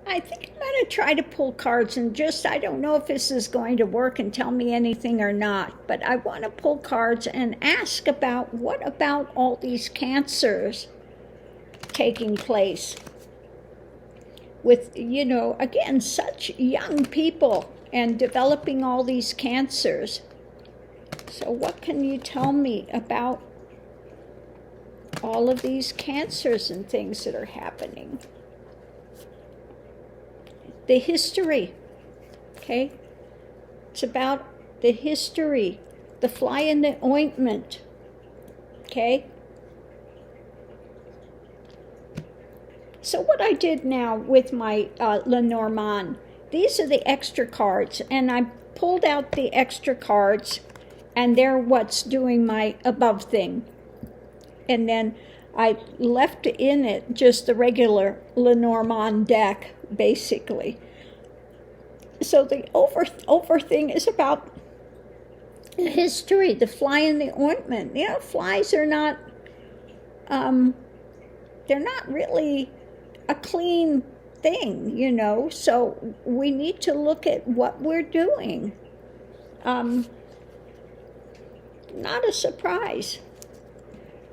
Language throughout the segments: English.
I think I'm going to try to pull cards and just, I don't know if this is going to work and tell me anything or not, but I want to pull cards and ask about what about all these cancers taking place with, again, such young people and developing all these cancers. So what can you tell me about all of these cancers and things that are happening? The history, okay? It's about the history, the fly in the ointment, okay? So what I did now with my Lenormand, these are the extra cards, and I pulled out the extra cards, and they're what's doing my above thing. And then I left in it just the regular Lenormand deck, basically. So the over thing is about the history, the fly in the ointment. Flies are not, they're not really a clean thing, so we need to look at what we're doing. Not a surprise.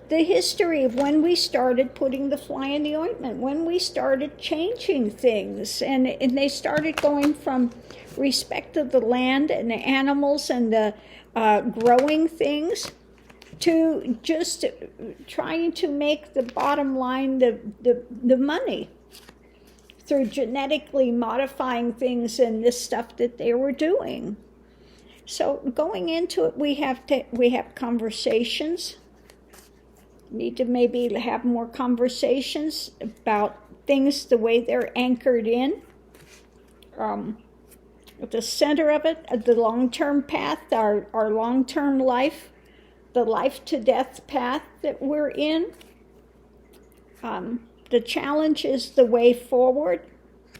The history of when we started putting the fly in the ointment, when we started changing things, and they started going from respect of the land and the animals and the growing things to just trying to make the bottom line the money through genetically modifying things and this stuff that they were doing. So going into it, we have conversations. Need to maybe have more conversations about things the way they're anchored in. At the center of it, the long-term path, our long-term life, the life-to-death path that we're in. The challenge is the way forward,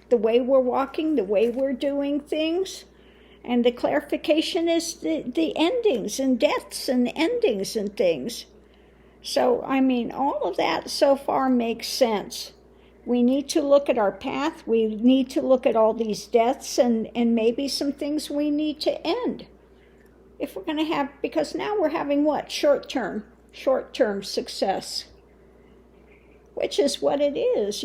the way we're walking, the way we're doing things. And the clarification is the endings and deaths and endings and things. So, all of that so far makes sense. We need to look at our path. We need to look at all these deaths and maybe some things we need to end. If we're going to have, because now we're having what? Short-term success. Which is what it is,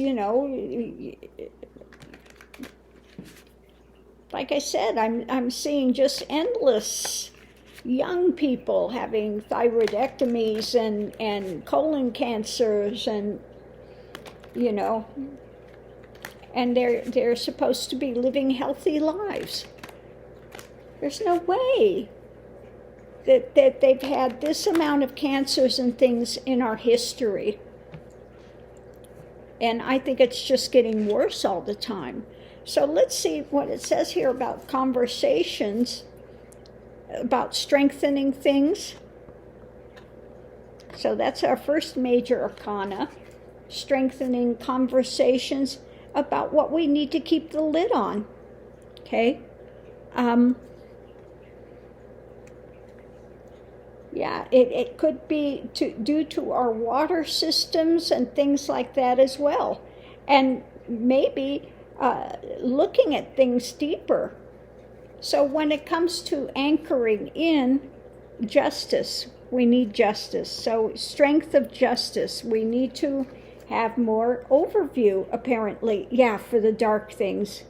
Like I said, I'm seeing just endless young people having thyroidectomies and colon cancers and and they're supposed to be living healthy lives. There's no way that they've had this amount of cancers and things in our history. And I think it's just getting worse all the time. So let's see what it says here about conversations, about strengthening things. So that's our first major arcana, strengthening conversations about what we need to keep the lid on, okay? It could be due to our water systems and things like that as well. And maybe looking at things deeper. So when it comes to anchoring in justice, we need justice. So strength of justice, we need to have more overview, apparently. Yeah, for the dark things,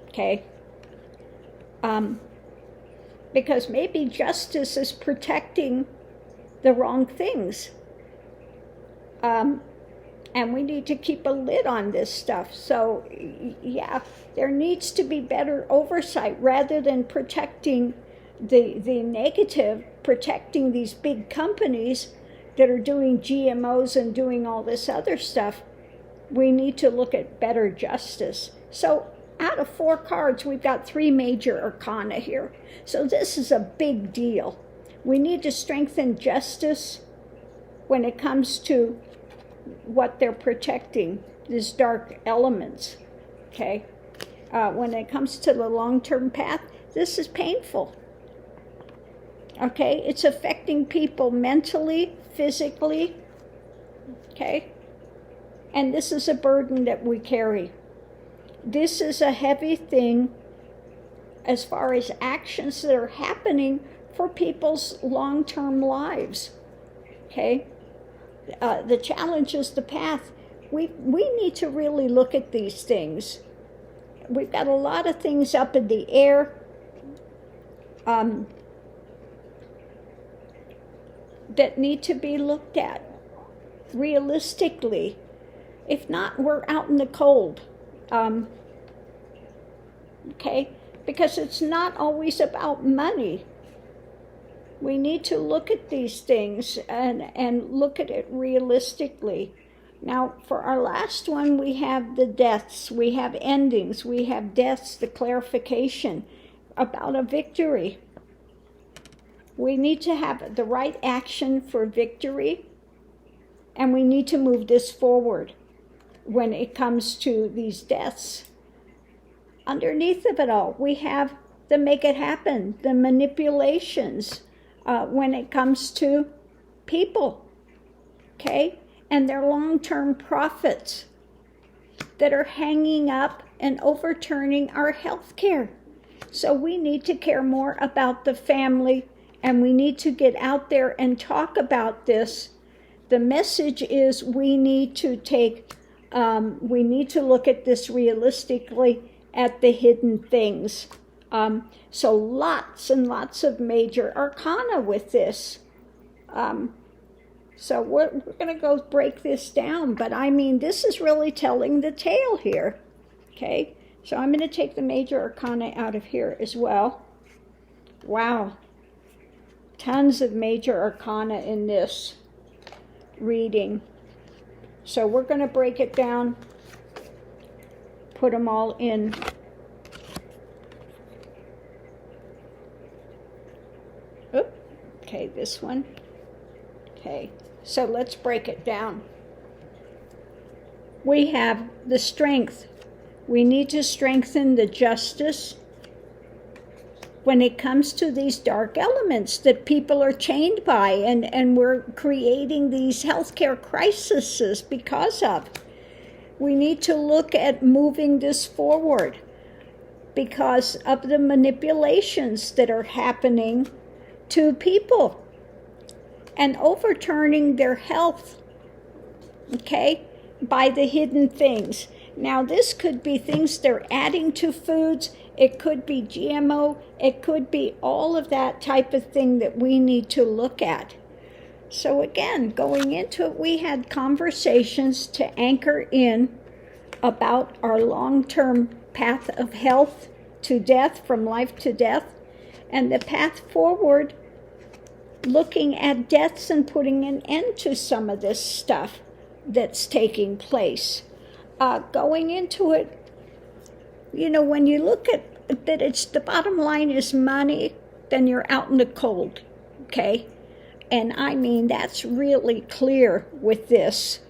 okay? Because maybe justice is protecting the wrong things. And we need to keep a lid on this stuff. So, yeah, there needs to be better oversight rather than protecting the negative, protecting these big companies that are doing GMOs and doing all this other stuff. We need to look at better justice. So out of 4 cards, we've got 3 major arcana here. So this is a big deal. We need to strengthen justice when it comes to what they're protecting, these dark elements, okay? When it comes to the long-term path, this is painful, okay? It's affecting people mentally, physically, okay? And this is a burden that we carry. this is a heavy thing as far as actions that are happening for people's long-term lives. Okay? The challenge is the path. We need to really look at these things. We've got a lot of things up in the air. That need to be looked at realistically. If not, we're out in the cold. Okay? Because it's not always about money. We need to look at these things and look at it realistically. Now, for our last one, we have the deaths, we have endings, we have deaths, the clarification about a victory. We need to have the right action for victory, and we need to move this forward when it comes to these deaths. Underneath of it all, we have the make it happen, the manipulations when it comes to people, okay? And their long-term profits that are hanging up and overturning our health care. So we need to care more about the family, and we need to get out there and talk about this. The message is we need to look at this realistically at the hidden things. So lots and lots of major arcana with this. So we're going to go break this down, but I mean, this is really telling the tale here. Okay, so I'm going to take the major arcana out of here as well. Wow, tons of major arcana in this reading. So we're going to break it down, put them all in. Okay, this one. Okay, so let's break it down. We have the strength. We need to strengthen the justice when it comes to these dark elements that people are chained by, and we're creating these healthcare crises because of. We need to look at moving this forward because of the manipulations that are happening to people and overturning their health, okay, by the hidden things. Now, this could be things they're adding to foods. It could be GMO. It could be all of that type of thing that we need to look at. So again, going into it, we had conversations to anchor in about our long-term path of health to death, from life to death, and the path forward, looking at deaths and putting an end to some of this stuff that's taking place. Going into it, you know, when you look at that, it's the bottom line is money, then you're out in the cold, okay? And I mean, that's really clear with this.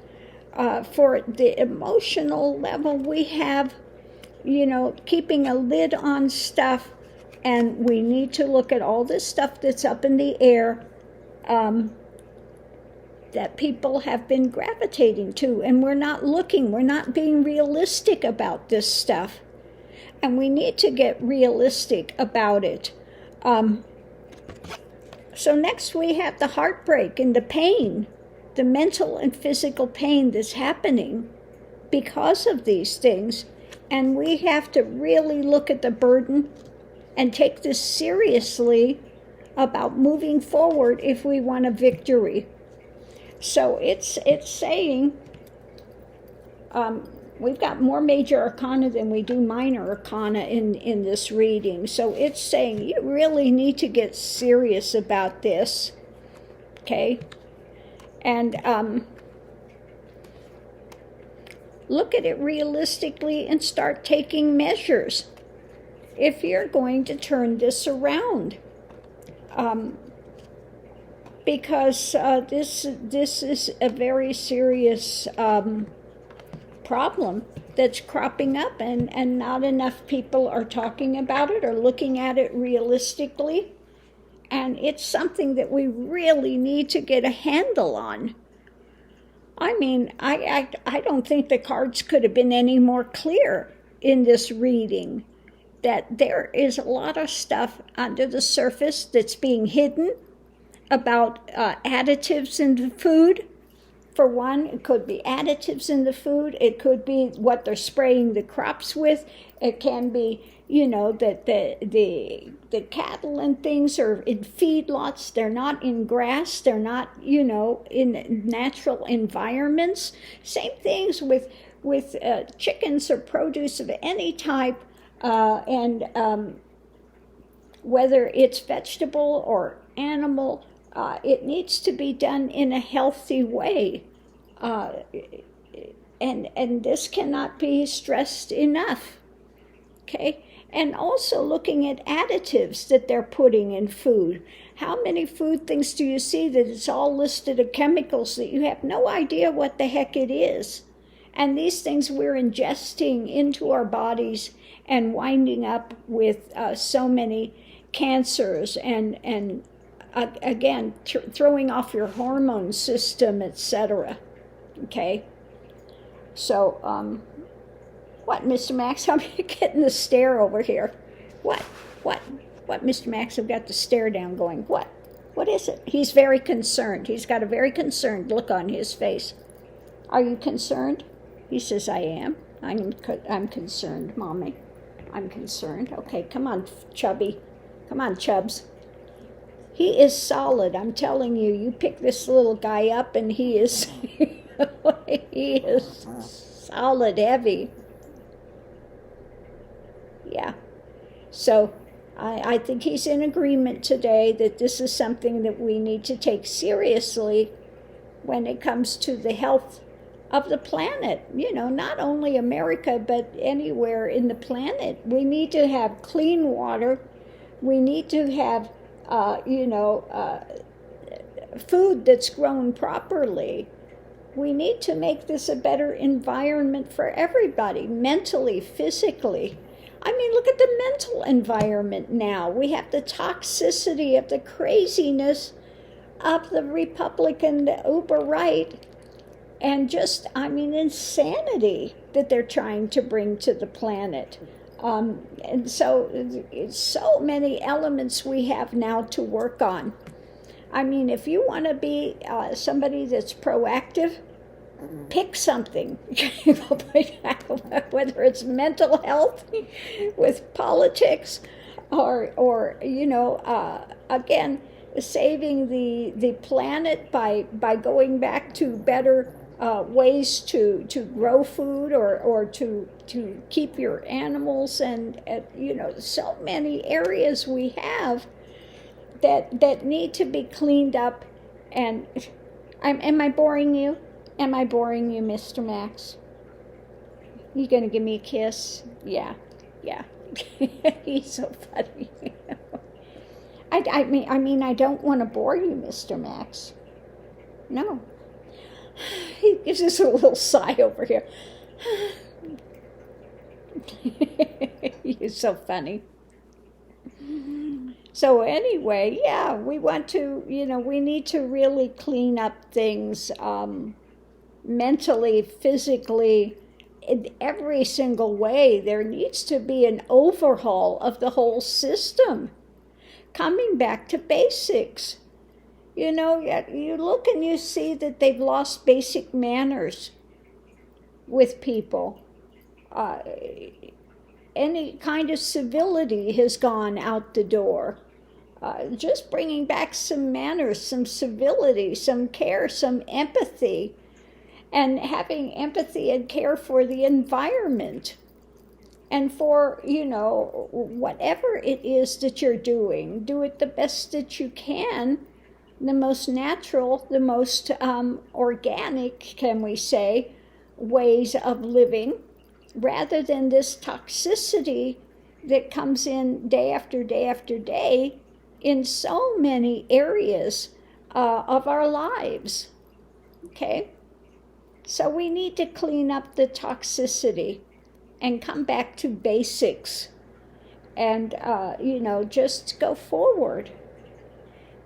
For the emotional level, we have, you know, keeping a lid on stuff, and we need to look at all this stuff that's up in the air that people have been gravitating to, and we're not being realistic about this stuff, and we need to get realistic about it. So next we have the heartbreak and the pain, the mental and physical pain that's happening because of these things, and we have to really look at the burden and take this seriously about moving forward if we want a victory. So it's saying we've got more major arcana than we do minor arcana in this reading. So it's saying you really need to get serious about this, okay? And look at it realistically and start taking measures if you're going to turn this around. Because this is a very serious problem that's cropping up, and not enough people are talking about it or looking at it realistically. And it's something that we really need to get a handle on. I mean, I don't think the cards could have been any more clear. in this reading that there is a lot of stuff under the surface that's being hidden about additives in the food. For one, it could be additives in the food. It could be what they're spraying the crops with. It can be, that the cattle and things are in feedlots. They're not in grass. They're not, in natural environments. Same things with chickens or produce of any type, and whether it's vegetable or animal. It needs to be done in a healthy way. And this cannot be stressed enough. Okay? And also looking at additives that they're putting in food. How many food things do you see that it's all listed of chemicals that you have no idea what the heck it is? And these things we're ingesting into our bodies and winding up with so many cancers and again, throwing off your hormone system, etc. Okay? So, what, Mr. Max? I'm getting the stare over here. What, Mr. Max? I've got the stare down going. What is it? He's very concerned. He's got a very concerned look on his face. Are you concerned? He says, I am. I'm concerned, Mommy. I'm concerned. Okay, come on, Chubby. Come on, Chubs. He is solid, I'm telling you. You pick this little guy up and he is he is solid heavy. Yeah. So I think he's in agreement today that this is something that we need to take seriously when it comes to the health of the planet. Not only America, but anywhere in the planet. We need to have clean water. We need to have food that's grown properly. We need to make this a better environment for everybody, mentally, physically. I mean, look at the mental environment now. We have the toxicity of the craziness of the Republican, the uber right, and just, insanity that they're trying to bring to the planet. And so many elements we have now to work on. If you want to be somebody that's proactive, pick something, whether it's mental health with politics or again, saving the planet by going back to better ways to grow food or to keep your animals and so many areas we have that need to be cleaned up. And am I boring you? Am I boring you, Mr. Max? You gonna give me a kiss? Yeah. He's so funny. I don't want to bore you, Mr. Max. No. He gives us a little sigh over here. He's so funny. So anyway, yeah, we want to, we need to really clean up things mentally, physically, in every single way. There needs to be an overhaul of the whole system, coming back to basics. You look and you see that they've lost basic manners with people. Any kind of civility has gone out the door. Just bringing back some manners, some civility, some care, some empathy, and having empathy and care for the environment. And for, whatever it is that you're doing, do it the best that you can, the most natural, the most organic, can we say, ways of living, rather than this toxicity that comes in day after day after day in so many areas of our lives. Okay? So we need to clean up the toxicity and come back to basics and, just go forward.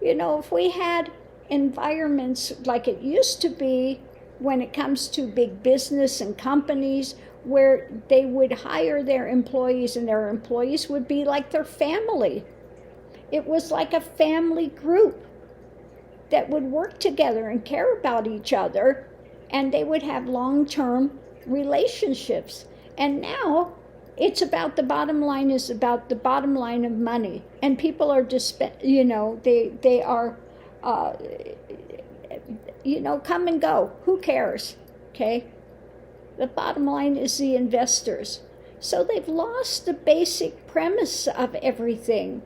If we had environments like it used to be when it comes to big business and companies where they would hire their employees and their employees would be like their family. It was like a family group that would work together and care about each other, and they would have long-term relationships. And now it's about the bottom line, is about the bottom line of money, and people are just, they are come and go, who cares? Okay, the bottom line is the investors. So they've lost the basic premise of everything.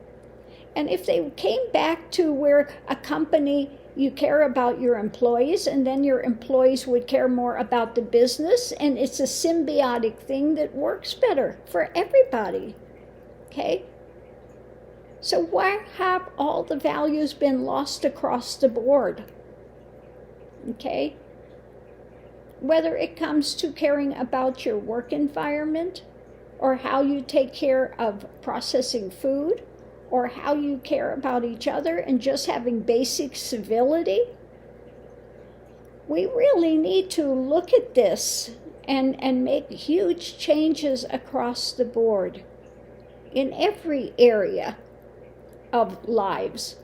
And if they came back to where a company, you care about your employees, and then your employees would care more about the business, and it's a symbiotic thing that works better for everybody. Okay? So why have all the values been lost across the board? Okay? Whether it comes to caring about your work environment, or how you take care of processing food, or how you care about each other and just having basic civility. We really need to look at this and make huge changes across the board in every area of lives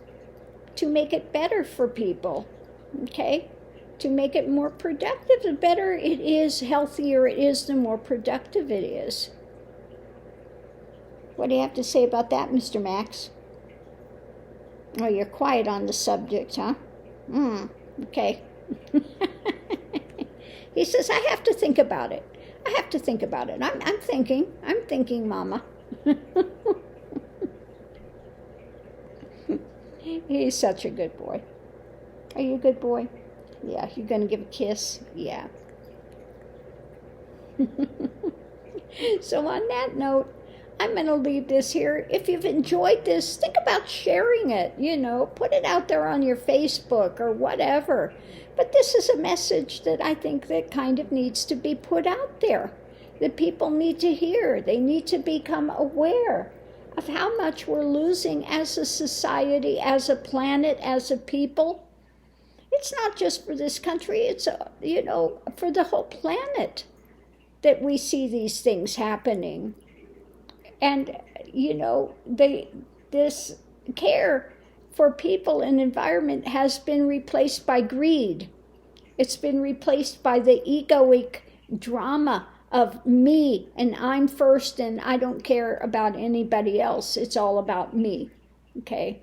to make it better for people, okay? To make it more productive. The better it is, healthier it is, the more productive it is. What do you have to say about that, Mr. Max? Oh, you're quiet on the subject, huh? Okay. He says, I have to think about it. I have to think about it. I'm thinking, Mama. He's such a good boy. Are you a good boy? Yeah, you're going to give a kiss? Yeah. So on that note, I'm going to leave this here. If you've enjoyed this, think about sharing it, put it out there on your Facebook or whatever. But this is a message that I think that kind of needs to be put out there, that people need to hear. They need to become aware of how much we're losing as a society, as a planet, as a people. It's not just for this country, it's, for the whole planet that we see these things happening. And, this care for people and environment has been replaced by greed. It's been replaced by the egoic drama of me, and I'm first, and I don't care about anybody else. It's all about me, okay?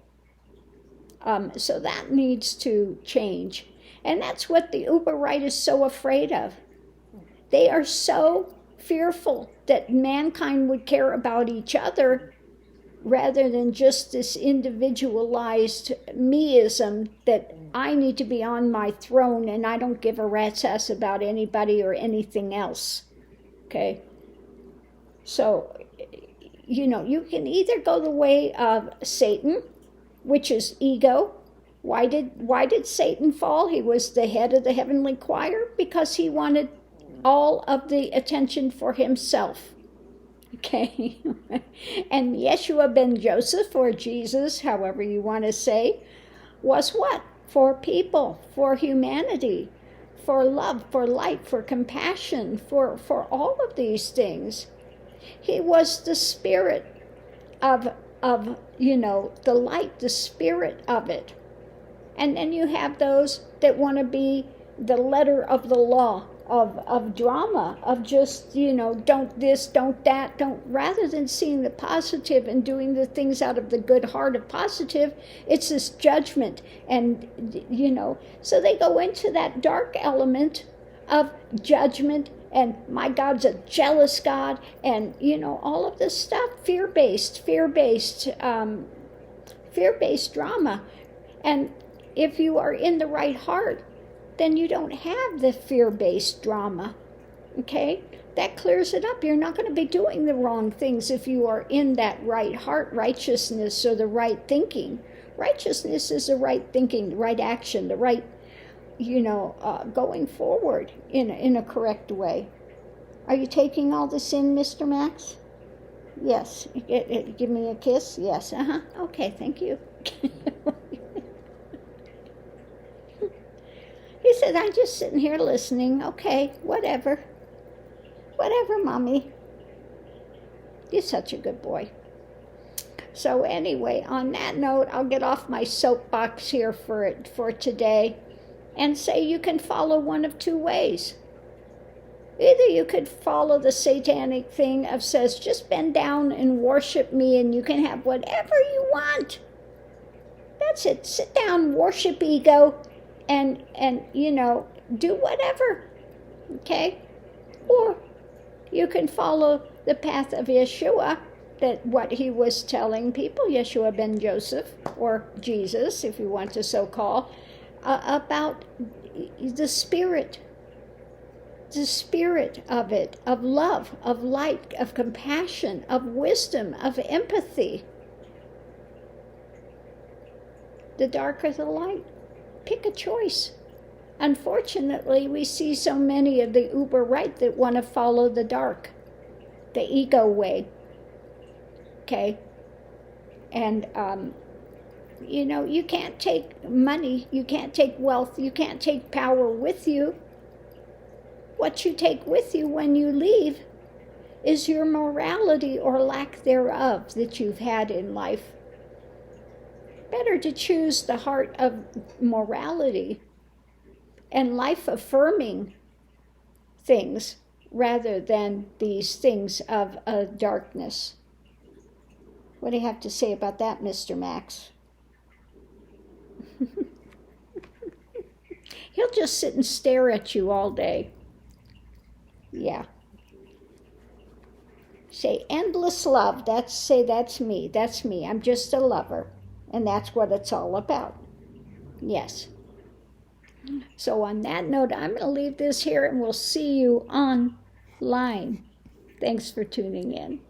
So that needs to change. And that's what the Uber right is so afraid of. They are so fearful that mankind would care about each other rather than just this individualized meism that I need to be on my throne and I don't give a rat's ass about anybody or anything else. Okay? So, you can either go the way of Satan, which is ego. Why did Satan fall? He was the head of the heavenly choir because he wanted all of the attention for himself. Okay? And Yeshua ben Joseph, or Jesus, however you want to say, was what? For people, for humanity, for love, for light, for compassion, for all of these things. He was the spirit of the light, the spirit of it. And then you have those that want to be the letter of the law, of drama, of just, don't this, don't that, don't, rather than seeing the positive and doing the things out of the good heart of positive, it's this judgment. And, so they go into that dark element of judgment, and my God's a jealous God, and, all of this stuff, fear-based drama. And if you are in the right heart, then you don't have the fear-based drama, okay? That clears it up. You're not going to be doing the wrong things if you are in that right heart righteousness or the right thinking. Righteousness is the right thinking, the right action, the right, going forward in a correct way. Are you taking all this in, Mr. Max? Yes. Give me a kiss? Yes. Okay, thank you. He said, I'm just sitting here listening. Okay, whatever. Whatever, Mommy. You're such a good boy. So anyway, on that note, I'll get off my soapbox here for today and say you can follow one of two ways. Either you could follow the satanic thing of says, just bend down and worship me and you can have whatever you want. That's it. Sit down, worship ego, and do whatever. Okay? Or you can follow the path of Yeshua, that what he was telling people, Yeshua ben Joseph, or Jesus, if you want to so call, about the spirit of it, of love, of light, of compassion, of wisdom, of empathy. The dark or the light. Pick a choice. Unfortunately, we see so many of the uber right that want to follow the dark, the ego way. Okay? And, you can't take money, you can't take wealth, you can't take power with you. What you take with you when you leave is your morality or lack thereof that you've had in life. Better to choose the heart of morality and life-affirming things rather than these things of darkness. What do you have to say about that, Mr. Max? He'll just sit and stare at you all day. Yeah. Say endless love. That's me. That's me. I'm just a lover. And that's what it's all about. Yes. So on that note, I'm going to leave this here and we'll see you online. Thanks for tuning in.